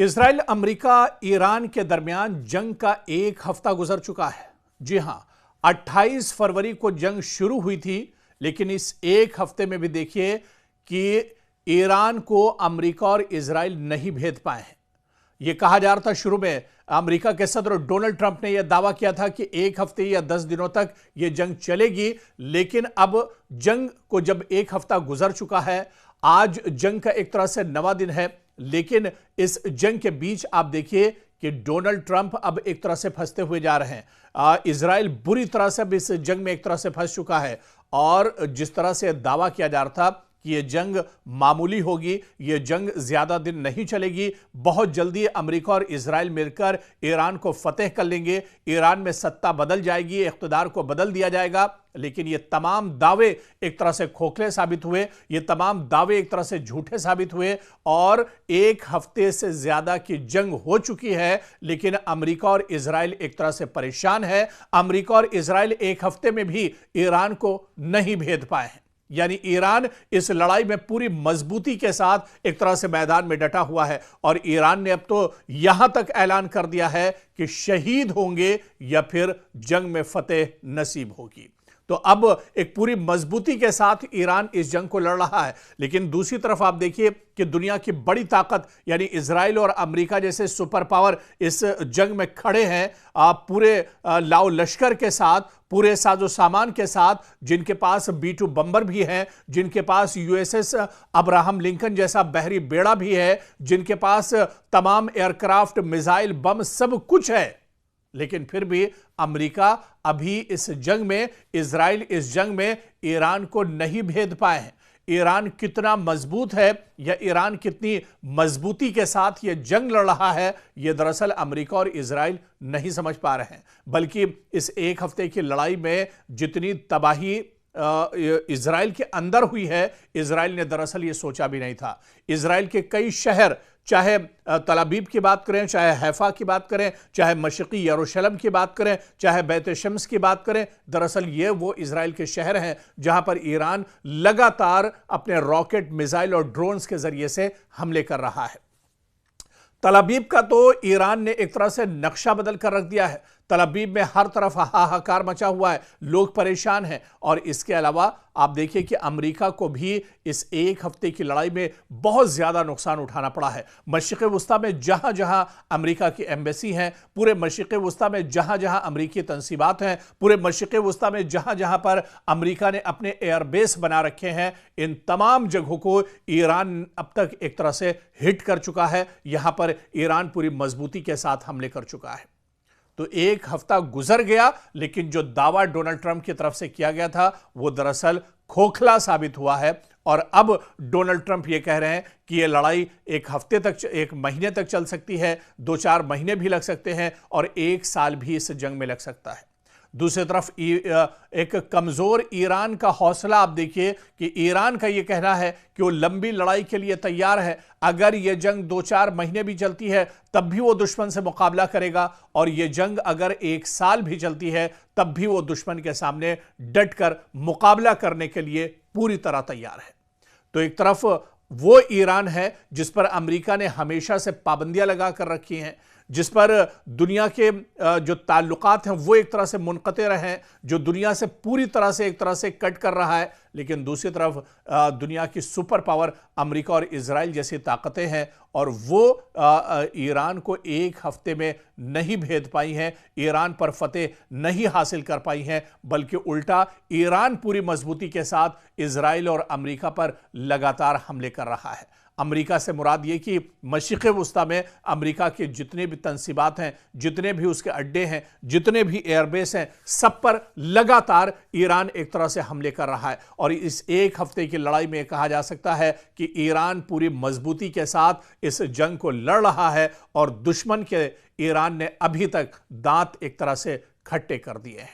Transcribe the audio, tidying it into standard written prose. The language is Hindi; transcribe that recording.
इजराइल, अमेरिका, ईरान के दरमियान जंग का एक हफ्ता गुजर चुका है। जी हां, 28 फरवरी को जंग शुरू हुई थी, लेकिन इस एक हफ्ते में भी देखिए कि ईरान को अमेरिका और इजराइल नहीं भेद पाए हैं। यह कहा जा रहा था शुरू में, अमेरिका के सदर डोनाल्ड ट्रंप ने यह दावा किया था कि एक हफ्ते या 10 दिनों तक यह जंग चलेगी, लेकिन अब जंग को जब एक हफ्ता गुजर चुका है, आज जंग का एक तरह से नवा दिन है। लेकिन इस जंग के बीच आप देखिए कि डोनाल्ड ट्रंप अब एक तरह से फंसते हुए जा रहे हैं। इजराइल बुरी तरह से अब इस जंग में एक तरह से फंस चुका है और जिस तरह से दावा किया जा रहा था कि यह जंग मामूली होगी, यह जंग ज्यादा दिन नहीं चलेगी, बहुत जल्दी अमेरिका और इजराइल मिलकर ईरान को फतेह कर लेंगे, ईरान में सत्ता बदल जाएगी, इख्तिदार को बदल दिया जाएगा। लेकिन ये तमाम दावे एक तरह से खोखले साबित हुए, ये तमाम दावे एक तरह से झूठे साबित हुए और एक हफ्ते से ज्यादा की जंग हो चुकी है, लेकिन अमेरिका और इजराइल एक तरह से परेशान है। अमेरिका और इजराइल एक हफ्ते में भी ईरान को नहीं भेद पाए हैं। यानी ईरान इस लड़ाई में पूरी मजबूती के साथ एक तरह से मैदान में डटा हुआ है और ईरान ने अब तो यहां तक ऐलान कर दिया है कि शहीद होंगे या फिर जंग में फतेह नसीब होगी। तो अब एक पूरी मजबूती के साथ ईरान इस जंग को लड़ रहा है। लेकिन दूसरी तरफ आप देखिए कि दुनिया की बड़ी ताकत यानी इजराइल और अमेरिका जैसे सुपर पावर इस जंग में खड़े हैं, पूरे लाओ लश्कर के साथ, पूरे साजो सामान के साथ, जिनके पास B-2 बम्बर भी हैं, जिनके पास USS अब्राहम लिंकन जैसा बहरी बेड़ा भी है, जिनके पास तमाम एयरक्राफ्ट, मिसाइल, बम सब कुछ है। लेकिन फिर भी अमेरिका अभी इस जंग में, इजराइल इस जंग में ईरान को नहीं भेद पाए हैं। ईरान कितना मजबूत है या ईरान कितनी मजबूती के साथ यह जंग लड़ रहा है, यह दरअसल अमेरिका और इजराइल नहीं समझ पा रहे हैं। बल्कि इस एक हफ्ते की लड़ाई में जितनी तबाही इजराइल के अंदर हुई है, इजराइल ने दरअसल यह सोचा भी नहीं था। इजराइल के कई शहर, चाहे तल अबीब की बात करें, चाहे हैफा की बात करें, चाहे मशरिकी यरूशलेम की बात करें, चाहे बैत शम्स की बात करें, दरअसल ये वो इजराइल के शहर हैं जहां पर ईरान लगातार अपने रॉकेट, मिसाइल और ड्रोन्स के जरिए से हमले कर रहा है। तल अबीब का तो ईरान ने एक तरह से नक्शा बदल कर रख दिया है। तल अबीब में हर तरफ हाहाकार मचा हुआ है, लोग परेशान हैं। और इसके अलावा आप देखिए कि अमेरिका को भी इस एक हफ्ते की लड़ाई में बहुत ज्यादा नुकसान उठाना पड़ा है। मशरिक़ वुस्ता में जहां जहां अमेरिका की एम्बेसी हैं, पूरे मशरिक़ वुस्ता में जहां जहां अमेरिकी तंसीबात हैं, पूरे मशरिक़ वुस्ता में जहां जहां पर अमेरिका ने अपने एयरबेस बना रखे हैं, इन तमाम जगहों को ईरान अब तक एक तरह से हिट कर चुका है। यहां पर ईरान पूरी मजबूती के साथ हमले कर चुका है। तो एक हफ्ता गुजर गया, लेकिन जो दावा डोनाल्ड ट्रंप की तरफ से किया गया था वो दरअसल खोखला साबित हुआ है। और अब डोनाल्ड ट्रंप ये कह रहे हैं कि ये लड़ाई एक हफ्ते तक, एक महीने तक चल सकती है, 2-4 महीने भी लग सकते हैं और 1 साल भी इस जंग में लग सकता है। दूसरी तरफ एक कमजोर ईरान का हौसला आप देखिए कि ईरान का यह कहना है कि वो लंबी लड़ाई के लिए तैयार है। अगर यह जंग 2-4 महीने भी चलती है तब भी वो दुश्मन से मुकाबला करेगा, और यह जंग अगर 1 साल भी चलती है तब भी वो दुश्मन के सामने डटकर मुकाबला करने के लिए पूरी तरह तैयार है। तो एक तरफ वो ईरान है जिस पर अमेरिका ने हमेशा से पाबंदियां लगा कर रखी हैं, जिस पर दुनिया के जो ताल्लुकात हैं वो एक तरह से मुनक़ते रहे, जो दुनिया से पूरी तरह से एक तरह से कट कर रहा है। लेकिन दूसरी तरफ दुनिया की सुपर पावर अमेरिका और इजराइल जैसी ताकतें हैं और वो ईरान को एक हफ्ते में नहीं भेद पाई हैं, ईरान पर फतेह नहीं हासिल कर पाई हैं, बल्कि उल्टा ईरान पूरी मजबूती के साथ इजराइल और अमेरिका पर लगातार हमले कर रहा है। अमेरिका से मुराद ये कि मशरिक़ वुस्ता में अमेरिका के जितने भी तंसीबात हैं, जितने भी उसके अड्डे हैं, जितने भी एयरबेस हैं, सब पर लगातार ईरान एक तरह से हमले कर रहा है। और इस एक हफ्ते की लड़ाई में कहा जा सकता है कि ईरान पूरी मजबूती के साथ इस जंग को लड़ रहा है और दुश्मन के ईरान ने अभी तक दांत एक तरह से खट्टे कर दिए हैं।